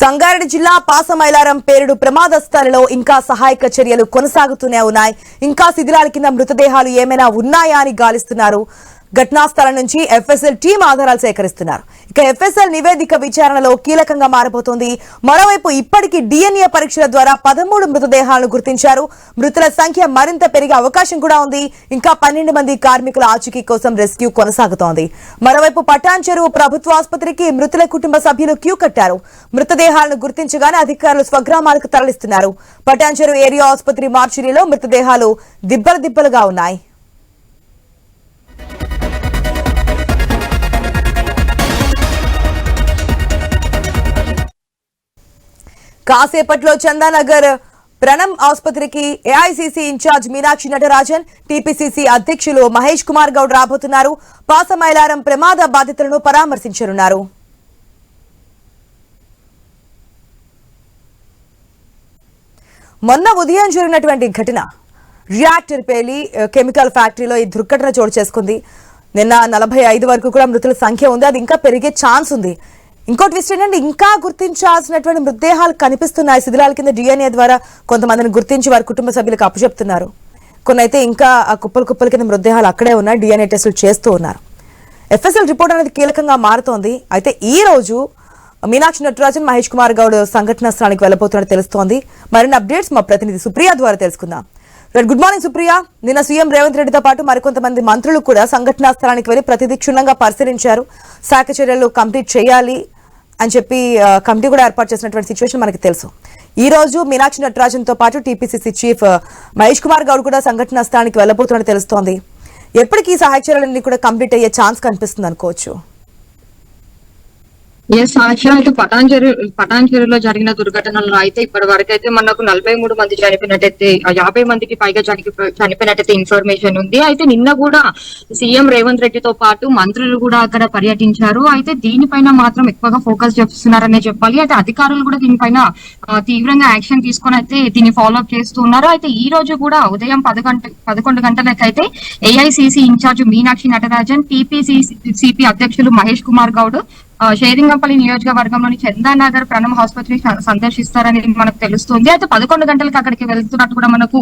సంగారెడ్డి జిల్లా పాసమైలారం పేరుడు ప్రమాద స్థలిలో ఇంకా సహాయక చర్యలు కొనసాగుతూనే ఉన్నాయి. ఇంకా శిథిలాల కింద మృతదేహాలు ఏమైనా ఉన్నాయా అని గాలిస్తున్నారు. ఘటనా స్థలం నుంచి ఎఫ్ఎస్ఎల్ టీం ఆధారాలు సేకరిస్తున్నారు. ఇక ఎఫ్ఎస్ఎల్ నివేదిక విచారణలో కీలకంగా మారబోతోంది. మరోవైపు ఇప్పటికీ డిఎన్ఏ పరీక్షల ద్వారా 13 మృతదేహాలను గుర్తించారు. మృతుల సంఖ్య మరింత పెరిగే అవకాశం కూడా ఉంది. ఇంకా 12 మంది కార్మికుల ఆచూకీ కోసం రెస్క్యూ కొనసాగుతోంది. మరోవైపు పటాన్ చెరువు ప్రభుత్వ ఆసుపత్రికి మృతుల కుటుంబ సభ్యులు క్యూ కట్టారు. మృతదేహాలను గుర్తించగానే అధికారులు స్వగ్రామాలకు తరలిస్తున్నారు. పటాన్ చెరువు ఏరియా ఆసుపత్రి మార్చురీలో మృతదేహాలు దిబ్బలుగా ఉన్నాయి. కాసేపట్లో చందానగర్ ప్రణమ్ ఆసుపత్రికి AICC incharge Meenakshi Natarajan, TPCC అధ్యక్షులు మహేష్ కుమార్ గౌడ్ రాబోతున్నారు. పాసమైలారం ప్రమాద బాధితులను పరామర్శించనున్నారు. మొన్న ఉదయం జరిగినటువంటి ఘటన, రియాక్టర్ పేలి కెమికల్ ఫ్యాక్టరీలో ఈ దుర్ఘటన చోటు చేసుకుంది. నిన్న 45 వరకు కూడా మృతుల సంఖ్య ఉంది. అది ఇంకా పెరిగే ఛాన్స్ ఉంది. ఇంకో ట్విస్ట్ ఏంటంటే ఇంకా గుర్తించాల్సినటువంటి మృతదేహాలు కనిపిస్తున్నాయి. శిథిలాల కింద డిఎన్ఏ ద్వారా కొంతమందిని గుర్తించి వారి కుటుంబ సభ్యులకు అప్పచెప్తున్నారు. కొన్ని అయితే ఇంకా ఆ కుప్పల కింద మృతదేహాలు అక్కడే ఉన్నాయి. డిఎన్ఏ టెస్టులు చేస్తూ ఉన్నారు. ఎఫ్ఎస్ఎల్ రిపోర్ట్ అనేది కీలకంగా మారుతోంది. అయితే ఈ రోజు మీనాక్షి నటరాజన్, మహేష్ కుమార్ గౌడ్ సంఘటనా స్థలానికి వెళ్లబోతున్నట్టు తెలుస్తోంది. మరిన్ని అప్డేట్స్ మా ప్రతినిధి సుప్రియ ద్వారా తెలుసుకుందాం. Good morning Supriya. నిన్న సీఎం రేవంత్ రెడ్డితో పాటు మరికొంతమంది మంత్రులు కూడా సంఘటనా స్థలానికి వెళ్లి ప్రతిదీ క్షుణ్ణంగా పరిశీలించారు. శాఖ చర్యలు కంప్లీట్ చేయాలి అని చెప్పి కమిటీ కూడా ఏర్పాటు చేసినటువంటి సిచ్యువేషన్ మనకి తెలుసు. ఈ రోజు మీనాక్షి నటరాజన్ తో పాటు టీపీసీసీ చీఫ్ మహేష్ కుమార్ గౌడ్ కూడా సంఘటనా స్థలానికి వెళ్లబోతున్నట్టు తెలుస్తోంది. ఎప్పటికీ ఈ సహాయ చర్యలన్నీ కూడా కంప్లీట్ అయ్యే ఛాన్స్ కనిపిస్తుంది అనుకోవచ్చు. అయితే పటాన్ చెరువులో జరిగిన దుర్ఘటనలో అయితే ఇప్పటి వరకు అయితే మనకు 43 మంది చనిపోయినట్టయితే 50 మందికి పైగా చనిపోయినట్టయితే ఇన్ఫర్మేషన్ ఉంది. అయితే నిన్న కూడా సీఎం రేవంత్ రెడ్డితో పాటు మంత్రులు కూడా అక్కడ పర్యటించారు. అయితే దీనిపైన మాత్రం ఎక్కువగా ఫోకస్ చేస్తున్నారనే చెప్పాలి. అయితే అధికారులు కూడా దీనిపైన తీవ్రంగా యాక్షన్ తీసుకొని అయితే దీన్ని ఫాలో అప్ చేస్తూ ఉన్నారు. అయితే ఈ రోజు కూడా ఉదయం 11 గంటలకైతే AICC incharge Meenakshi Natarajan, TPCC అధ్యక్షులు మహేష్ కుమార్ గౌడ్ షేరింగంపల్లి నియోజకవర్గంలోని చందానగర్ ప్రణమ్ ఆసుపత్రి సందర్శిస్తారని మనకు తెలుస్తుంది. అయితే 11 గంటలకు అక్కడికి వెళ్తున్నట్టు కూడా మనకు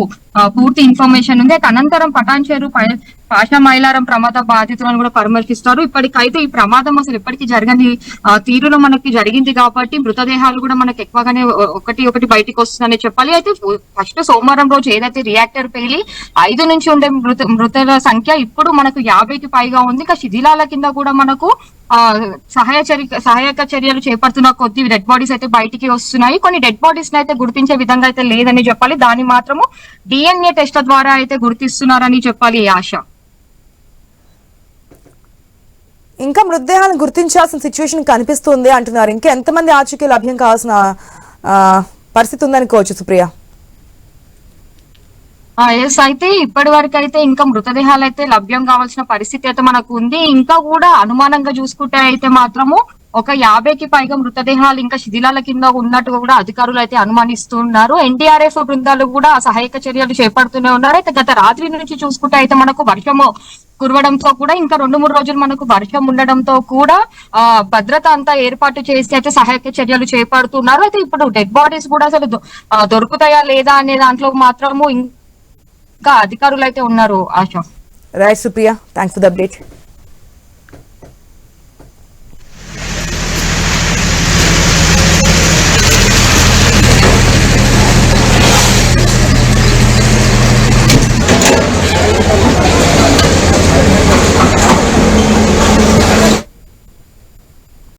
పూర్తి ఇన్ఫర్మేషన్ ఉంది. అయితే అనంతరం పటాన్ చెరువు పాసమైలారం ప్రమాద బాధితులను కూడా పరామర్శిస్తారు. ఇప్పటికైతే ఈ ప్రమాదం అసలు ఎప్పటికీ జరగని తీరులో మనకి జరిగింది కాబట్టి మృతదేహాలు కూడా మనకి ఎక్కువగానే ఒకటి బయటికి వస్తుందని చెప్పాలి. అయితే ఫస్ట్ సోమవారం రోజు ఏదైతే రియాక్టర్ పేలి 5 నుంచి ఉండే మృతుల సంఖ్య ఇప్పుడు మనకు 50కి పైగా ఉంది. ఇక శిథిలాల కింద కూడా మనకు సహాయక చర్యలు చేపడుతున్న కొద్ది డెడ్ బాడీస్ అయితే బయటికి వస్తున్నాయి. కొన్ని డెడ్ బాడీస్ అయితే గుర్తించే విధంగా అయితే లేదని చెప్పాలి. దాన్ని మాత్రము డిఎన్ఏ టెస్ట్ ద్వారా అయితే గుర్తిస్తున్నారని చెప్పాలి. ఆశ ఇంకా మృతదేహాలను గుర్తించాల్సిన సిచ్యువేషన్ కనిపిస్తుంది అంటున్నారు. ఇంకా ఎంతమంది ఆచూకీ లభ్యం కావాల్సిన పరిస్థితి ఉందనుకోవచ్చు సుప్రియ? ఎస్, అయితే ఇప్పటి వరకు అయితే ఇంకా మృతదేహాలు అయితే లభ్యం కావాల్సిన పరిస్థితి అయితే మనకు ఉంది. ఇంకా కూడా అనుమానంగా చూసుకుంటే అయితే మాత్రము ఒక 50కి పైగా మృతదేహాలు ఇంకా శిథిలాల కింద ఉన్నట్టుగా కూడా అధికారులు అయితే అనుమానిస్తున్నారు. ఎన్డీఆర్ఎఫ్ బృందాలు కూడా సహాయక చర్యలు చేపడుతూనే ఉన్నారు. అయితే గత రాత్రి నుంచి చూసుకుంటే అయితే మనకు వర్షము కురవడంతో కూడా ఇంకా 2-3 రోజులు మనకు వర్షం ఉండడంతో కూడా భద్రత అంతా ఏర్పాటు చేసి అయితే సహాయక చర్యలు చేపడుతున్నారు. అయితే ఇప్పుడు డెడ్ బాడీస్ కూడా అసలు దొరుకుతాయా లేదా అనే దాంట్లో మాత్రము ఇంకా అధికారులు అయితే ఉన్నారు. ఆశ. Right Supriya, thanks for the update.